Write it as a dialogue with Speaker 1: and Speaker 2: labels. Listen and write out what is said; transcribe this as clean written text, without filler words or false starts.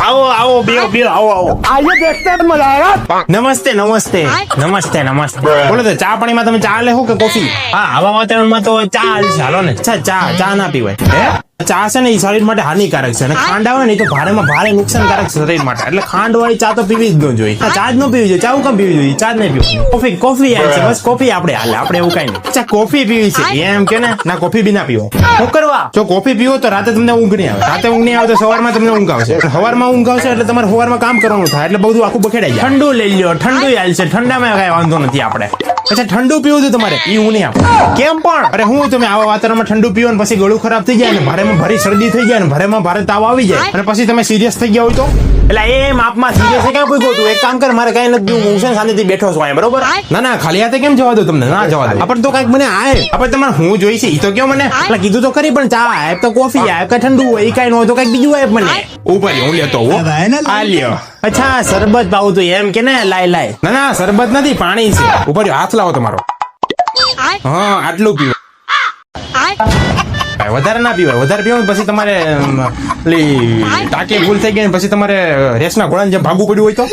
Speaker 1: आओ आओ बियो बियो आओ आओ
Speaker 2: आइए देखते हैं मजा आएगा।
Speaker 1: नमस्ते नमस्ते नमस्ते नमस्ते बोलो तो ચા પાણીમાં તમે ચા લેહો કે કોફી? હા આવા વાતાવરણમાં તો ચા હાલશે. હાલો ને. અચ્છા ચા ના પીવાય હે? ચા છે ને એ શરીર માટે હાનિકારક છે અને ખાંડ આવે ને એ તો ભારેમાં ભારે નુકસાનકારક છે શરીર માટે. એટલે ખાંડ વાળી ચા તો પીવી જ ન જોઈએ. ચા જ ન પીવી જોઈએ. ચા હું કેમ પીવી જોઈએ? ચા જ નહીં પીવું. કોફી આવે છે બસ. કોફી આપણે હાલે. આપણે એવું કઈ નહીં. અચ્છા કોફી પીવી છે એમ કે ને? ના કોફી બી ના પીવો. શું કરવા? જો કોફી પીવો તો રાતે તમને ઊંઘ નહીં આવે. રાતે ઊંઘ નહીં આવે તો સવારમાં તમને ઊંઘ આવશે. સવારમાં ઊંઘ આવશે એટલે તમારે સવારમાં કામ કરવાનું થાય એટલે બધું આખું બખેડાઈ જાય. ઠંડુ લઈ લ્યો. ઠંડુ હાલશે. ઠંડામાં કઈ વાંધો નથી આપણે. અચ્છા ઠંડુ પીવું છે તમારે? એ હું નહીં આપું. કેમ પણ? અરે હું તમે આવા વાતાવરણમાં ઠંડુ પીવો ને પછી ગળું ખરાબ થઈ જાય ને ભારેમાં ભારી શરદી થઈ જાય ને ભારેમાં ભારે તાવ આવી જાય અને પછી તમે સિરિયસ થઈ ગયા હોય તો એટલે એ માપમાં સિરિયસ ક્યાં કોઈ તું એક કામ કર મારે કઈ નથી પીવું. હું છે ને શાંતિથી બેઠો છું અહીંયા બરોબર. ના ખાલી હાથે કેમ જવા દો તમને? ના જવા દો. આપણે તો કઈક મને આય આપણે તમારે હું જોઈ છે એ તો કયો મને એટલે કીધું તો ખરી પણ ચા આય તો કોફી આય કે ઠંડુ હોય એ કઈ ન હોય તો કઈક બીજું આય મને ઉપર હું લેતો હું આ લ્યો. અચ્છા શરબત પાવું તો એમ કે ને લાય ના શરબત નથી પાણી છે. ઉપર હાથ લાવો તમારો. હા આટલું પીવો. વધારે ના પીવાય. વધારે પીવો પછી તમારે ટાંકી ફૂલ થઈ ગઈ પછી તમારે રેસના ઘોડાને જેમ ભાગવું પડ્યું હોય તો